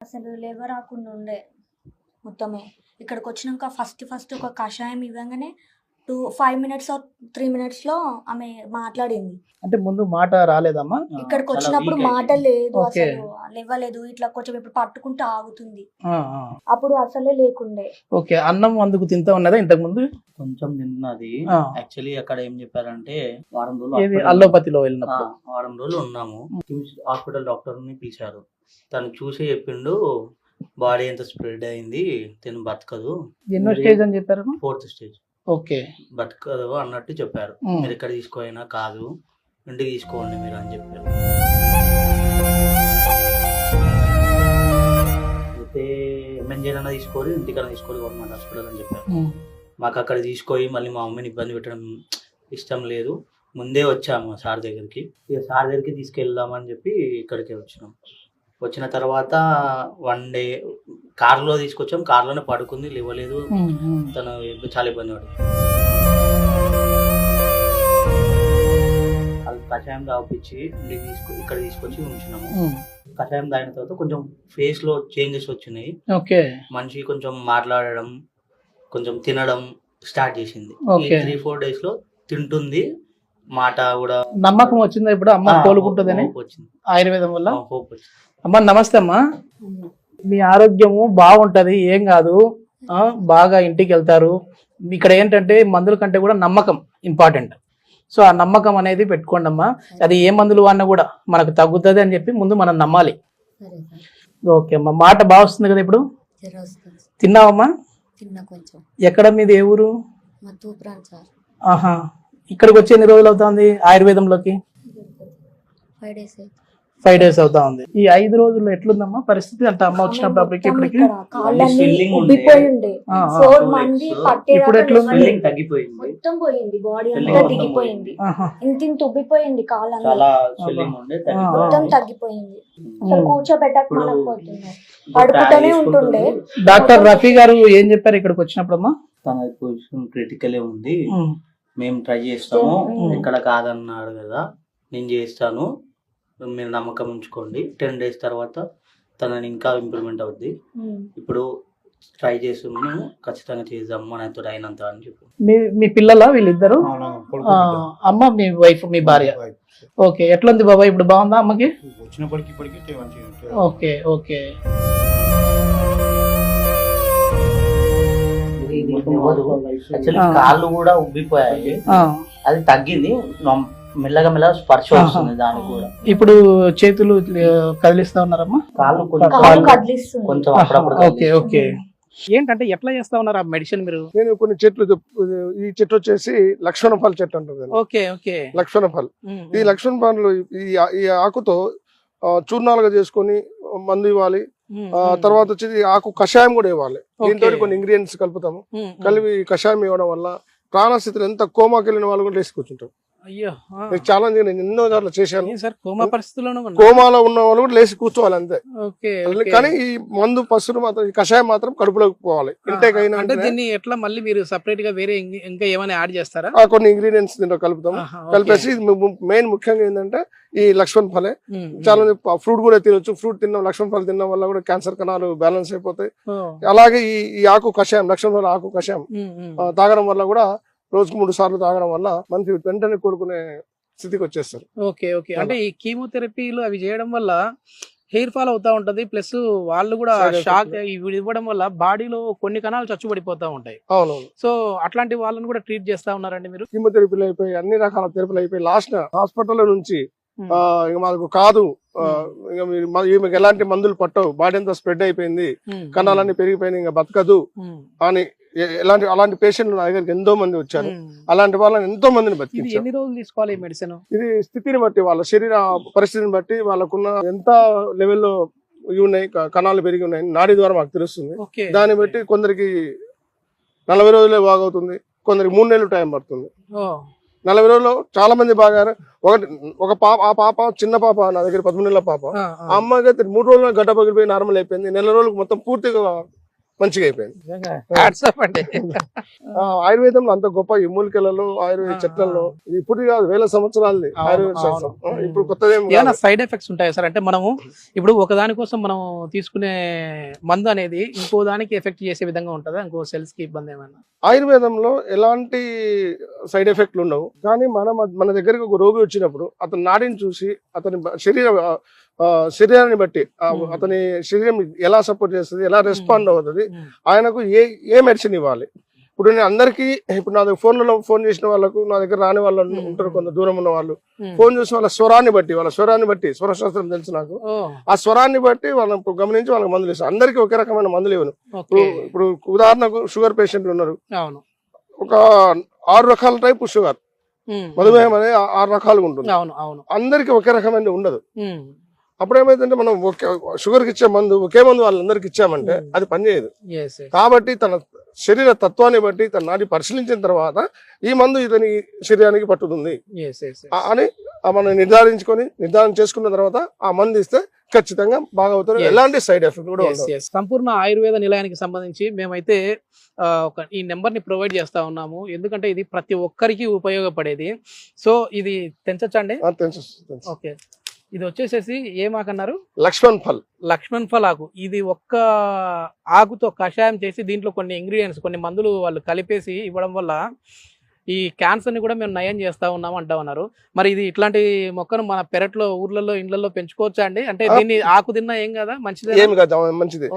అసలు లేవరాకుండా ఉండే మొత్తమే. ఇక్కడికొచ్చినంక ఫస్ట్ ఒక కషాయం ఇవ్వంగానే 5 మినిట్స్ ఆర్ 3 మినిట్స్‌లో ఆమె మాట్లాడింది. అంటే ముందు మాట రాలేదమ్మా? ఇక్కడికొచ్చినప్పుడు వీక్ మాట అయిపోయింది. లేదు ఓకే. అసలు. లేవలేదు. ఇట్లా కొంచెం ఇప్పుడు పట్టుకుంటే ఆగుతుంది. ఆ, ఆ. అప్పుడు అసలే లేకుండే. ఓకే. అన్నం అందుకు తింటా ఉన్నదా ఇంతకు ముందు? కొంచెం తిన్నది. ఆ. యాక్చువల్లీ అక్కడ ఏం చెప్పారంటే వారం రోజులు ఏది hospital- అల్లోపతిలో ఆ, వెళ్ళినప్పుడు? వారం రోజులు ఉన్నాము. కిమ్స్ హాస్పిటల్ డాక్టర్ ని పిలిచారు. తను చూసి చెప్పిండు బాడీ ఎంత స్ప్రెడ్ అయింది, తిను బతకదు, ఎన్నో స్టేజ్ అని చెప్పారు? 4th stage, okay. బతకదు అన్నట్టు చెప్పారు. మీరు ఎక్కడ తీసుకోయినా కాదు, ఇంటికి తీసుకోండి మీరు అని చెప్పారు. అయితే ఎంఎన్జేనన్నా తీసుకోరు, ఇంటికన్నా తీసుకోరు గవర్నమెంట్ హాస్పిటల్ అని చెప్పారు. మాకు అక్కడ తీసుకొని మళ్ళీ మా మమ్మీని ఇబ్బంది పెట్టడం ఇష్టం లేదు. ముందే వచ్చాము సార్ దగ్గరికి. ఇక సార్ దగ్గరికి తీసుకెళ్దామని చెప్పి ఇక్కడికి వచ్చినాం. వచ్చిన తర్వాత 1 డే కార్లో తీసుకొచ్చాం. కార్లోనే పడుకుంది, లేవలేదు. తను చాలా ఇబ్బంది పడింది. అది కషాయం తాగిపించి ఇక్కడ తీసుకొచ్చి ఉంచినాము. కషాయం తాగిన తర్వాత కొంచెం ఫేస్ లో చేంజెస్ వచ్చినాయి. ఓకే. మనిషి కొంచెం మాట్లాడడం, కొంచెం తినడం స్టార్ట్ చేసింది. ఓకే. 3-4 డేస్ లో తింటుంది, మాట కూడా నమ్మకం వచ్చిందా ఇప్పుడు అమ్మ కోలుకుంటుందని hope వచ్చింది. ఆయుర్వేదం వల్ల? హోప్ వచ్చింది. అమ్మ నమస్తే అమ్మా. మీ ఆరోగ్యము బాగుంటది, ఏం కాదు. బాగా ఇంటికి వెళ్తారు. ఇక్కడ ఏంటంటే మందుల కంటే కూడా నమ్మకం ఇంపార్టెంట్. సో ఆ నమ్మకం అనేది పెట్టుకోండి అమ్మా. అది ఏ మందులు వాడినా కూడా మనకు తగ్గుతుంది అని చెప్పి ముందు మనం నమ్మాలి. ఓకే అమ్మా. మాట బాగా వస్తుంది కదా ఇప్పుడు? తిన్నావమ్మా? తిన్నా కొంచెం. ఎక్కడ మీది, ఏ ఊరు? మా తూప్రాన్ సార్. ఆహా. ఇక్కడికి వచ్చి ఎన్ని రోజులు అవుతుంది ఆయుర్వేదంలోకి? 5 డేస్. 5 డేస్ అవుతా ఉంది. ఈ 5 రోజుల్లో ఎట్లుందమ్మా పరిస్థితి? అంటే అమ్మ వచ్చినప్పుడు అప్పటికి ఇప్పటికి Swelling ఉండే. ఉబ్బిపోయి ఉండే. ఆ, ఆ. 4 మంది పట్టే ఇప్పుడు ఎట్లుంది? స్వెల్లింగ్ తగ్గిపోయింది. మొత్తం పోయింది. బాడీ Swelling అంతా మొత్తం దిగిపోయింది. ఆహా. ఇంత ఉబ్బిపోయింది కాళ్ళంతా. చాలా స్వెల్లింగ్ ఉండే, తగ్గిపోయింది. మొత్తం తగ్గిపోయింది. అసలు కూర్చోబెట్టక ఇప్పుడు మనకపోతున్నాం. పడుకుంటూనే ఉంటుండే. డాక్టర్ రఫీ గారు ఏం చెప్పారు ఇక్కడికి వచ్చినప్పుడమ్మా? తన పొజిషన్ క్రిటికలే ఉంది, మేము ట్రై చేస్తాము, ఎక్కడ కాదన్నాడు కదా, నేను చేస్తాను, మీరు నమ్మకం ఉంచుకోండి. 10 డేస్ తర్వాత తనని ఇంకా ఇంప్రూవ్మెంట్ అవుద్ది. ఇప్పుడు ట్రై చేస్తున్నాము, ఖచ్చితంగా చేద్దాము మనతో అయినంత అని చెప్పి. మీ పిల్లల వీళ్ళిద్దరు? అమ్మ మీ వైఫ్, మీ భార్య. ఓకే. ఎట్లుంది బాబా ఇప్పుడు? బాగుందా అమ్మకి? వచ్చినప్పటికి ఇప్పటికి ఓకే. ఓకే. యాక్చువల్లీ కాళ్ళు కూడా ఉబ్బిపోయాయి, అది తగ్గింది. మెల్లగా స్పర్శ వస్తుంది దానికి కూడా. ఇప్పుడు చేతులు కదిలిస్తా ఉన్నారమ్మా? కాళ్ళు కాళ్ళు కదిలిస్తుంది. కొంచెం అప్పుడప్పుడు ఓకే. ఓకే. ఏంటంటే ఎట్లా చేస్తా ఉన్నారు ఆ మెడిసిన్ మీరు? నేను కొన్ని చెట్లు ఈ చెట్టు వచ్చేసి లక్ష్మణ ఫల్ చెట్టు అంటారు. ఓకే. ఓకే. లక్ష్మణ ఫల్. ఈ లక్ష్మణ ఫల్ ఈ ఆకుతో చూర్ణాలుగా చేసుకొని మందు ఇవ్వాలి. తర్వాత వచ్చేసి ఆకు కషాయం కూడా ఇవ్వాలి. దీంతో కొన్ని ఇంగ్రీడియంట్స్ కలుపుతాము. కలిపి కషాయం ఇవ్వడం వల్ల ప్రాణస్థితిలో ఎంత కోమాకి వెళ్ళిన వాళ్ళు కూడా లేచి కూర్చుంటారు. అయ్యో. ఛాలెంజ్ నేను ఎన్నో సార్లు చేశాను. సార్ కోమా పరిస్థితుల్లోనూ ఉన్నా? కోమాలో ఉన్న వాళ్ళు కూడా లేచి కూర్చోవాలి అంతే. ఓకే. కానీ ఈ మందు పసురు మాత్రం, ఈ కషాయం మాత్రం కడుపులోకి పోవాలి. ఇంటేక్ అయినా అంటే దీన్ని ఎట్లా మళ్ళీ మీరు సెపరేట్ గా వేరే ఇంకా ఏమైనా యాడ్ చేస్తారా? కొన్ని ఇంగ్రీడియంట్స్ దీంట్లో కలుపుతాము. కలిపేసి మెయిన్ ముఖ్యంగా ఏంటంటే ఈ లక్ష్మణ్ ఫలే. చాలా ఫ్రూట్ కూడా తినొచ్చు. ఫ్రూట్ తిన్నాం, లక్ష్మణ్ ఫలం తినడం వల్ల కూడా క్యాన్సర్ కణాలు బ్యాలెన్స్ అయిపోతాయి. అలాగే ఈ ఆకు కషాయం, లక్ష్మణ్ ఫల ఆకు కషాయం తాగడం వల్ల కూడా రోజుకు 3 సార్లు తాగడం వల్ల మనిషి వెంటనే కోరుకునే స్థితికి వచ్చేస్తారు. ఓకే. ఓకే. అంటే ఈ కీమోథెరపీలు అవి చేయడం వల్ల హెయిర్ ఫాల్ అవుతా ఉంటది, ప్లస్ వాళ్ళు కూడా షాక్ ఇవ్వడం వల్ల బాడీలో కొన్ని కణాలు చచ్చుబడిపోతా ఉంటాయి. అవునవును. సో అట్లాంటి వాళ్ళని కూడా ట్రీట్ చేస్తా ఉన్నారండి మీరు? కీమోథెరపీలు అయిపోయి అన్ని రకాల థెరపీలు అయిపోయి లాస్ట్ హాస్పిటల్ నుంచి ఇక మాకు కాదు, ఇక మీకు ఎలాంటి మందులు పట్టవు, బాడీ అంతా స్ప్రెడ్ అయిపోయింది, కణాలన్నీ పెరిగిపోయినాయి, ఇంకా బతకదు అని అలాంటి పేషెంట్లు నా దగ్గరికి ఎంతో మంది వచ్చారు. అలాంటి వాళ్ళని ఎంతో మందిని బతికించారు. ఎన్ని రోజులు తీసుకోవాలి మెడిసిన్? ఇది స్థితిని బట్టి, వాళ్ళ శరీర పరిస్థితిని బట్టి, వాళ్ళకున్న ఎంత లెవెల్లో ఇవి ఉన్నాయి, కణాలు పెరిగి ఉన్నాయి, నాడీ ద్వారా మాకు తెలుస్తుంది. దాన్ని బట్టి కొందరికి 40 రోజులే బాగవుతుంది, కొందరికి 3 నెలలు టైం పడుతుంది. 40 రోజుల్లో చాలా మంది బాగా. ఒక పాప, ఆ పాప చిన్న పాప నా దగ్గర 13 నెలల పాప, ఆ అమ్మాయికి 3 రోజుల్లో గడ్డ పగిలిపోయి నార్మల్ అయిపోయింది. నెల రోజులకు మొత్తం పూర్తిగా మంచిగా అయిపోయింది. నిజంగా హ్యాట్స్ ఆఫ్ అండి. ఆయుర్వేదంలో అంత గొప్ప ఈ మూలికలలో ఆయుర్వేద చెట్లలో ఇది ఇప్పుడు కాదు, వేల సంవత్సరాలది ఆయుర్వేద శాస్త్రం. ఇప్పుడు కొత్తది ఏమైనా సైడ్ ఎఫెక్ట్స్ ఉంటాయి సార్? అంటే మనము ఇప్పుడు ఒకదాని కోసం మనం తీసుకునే మందు అనేది ఇంకో దానికి ఎఫెక్ట్ చేసే విధంగా ఉంటుందా? ఇంకో సెల్స్ కి ఇబ్బంది ఏమైనా? ఆయుర్వేదంలో ఎలాంటి సైడ్ ఎఫెక్ట్లు ఉండవు. కానీ మన దగ్గరికి ఒక రోగి వచ్చినప్పుడు అతని నాడిని చూసి అతని శరీరాన్ని బట్టి అతని శరీరం ఎలా సపోర్ట్ చేస్తుంది, ఎలా రెస్పాండ్ అవుతుంది, ఆయనకు ఏ మెడిసిన్ ఇవ్వాలి. ఇప్పుడు నేను అందరికీ ఇప్పుడు నా ఫోన్లలో ఫోన్ చేసిన వాళ్ళకు, నా దగ్గర రాని వాళ్ళు ఉంటారు కొంత దూరం ఉన్న వాళ్ళు, ఫోన్ చేసి వాళ్ళ స్వరాన్ని బట్టి స్వరశాస్త్రం తెలుసు నాకు, ఆ స్వరాన్ని బట్టి వాళ్ళని గమనించి వాళ్ళకి మందులు ఇస్తాను. అందరికీ ఒకే రకమైన మందులు ఇవ్వను. ఇప్పుడు ఉదాహరణకు షుగర్ పేషెంట్లు ఉన్నారు, ఒక 6 రకాల టైపు షుగర్, మధుమేహం అనేది 6 రకాలుగా ఉంటుంది. అందరికి ఒకే రకమైన ఉండదు. అప్పుడు ఏమైందంటే మనం షుగర్ కి ఇచ్చే మందు ఒకే మందు వాళ్ళందరికి ఇచ్చామంటే అది పనిచేయదు. కాబట్టి తన శరీర తత్వాన్ని బట్టి తన నాడి పరిశీలించిన తర్వాత ఈ మందు ఇతని శరీరానికి పట్టుతుంది అని మనం నిర్ధారణ చేసుకున్న తర్వాత ఆ మందు ఇస్తే ఖచ్చితంగా బాగా అవుతారు. ఎలాంటి సైడ్ ఎఫెక్ట్ కూడా ఉండదు. సంపూర్ణ ఆయుర్వేద నిలయానికి సంబంధించి మేమైతే ఈ నెంబర్ ని ప్రొవైడ్ చేస్తా ఉన్నాము. ఎందుకంటే ఇది ప్రతి ఒక్కరికి ఉపయోగపడేది. సో ఇది తెంచండి. ఓకే, ఇది వచ్చేసేసి ఏమాకన్నారు? లక్ష్మణ్ ఫల్ ఆకు. ఇది ఒక్క ఆకుతో కషాయం చేసి దీంట్లో కొన్ని ఇంగ్రీడియంట్స్, కొన్ని మందులు వాళ్ళు కలిపేసి ఇవ్వడం వల్ల ఈ క్యాన్సర్ ని కూడా మేము నయం చేస్తా ఉన్నాము అంటా ఉన్నారు. మరి ఇది ఇట్లాంటి మొక్కను మన పెరట్లో, ఊర్లలో, ఇండ్లలో పెంచుకోవచ్చా అండి? అంటే దీన్ని ఆకు తిన్నా ఏం కదా, మంచిదే? మంచిది.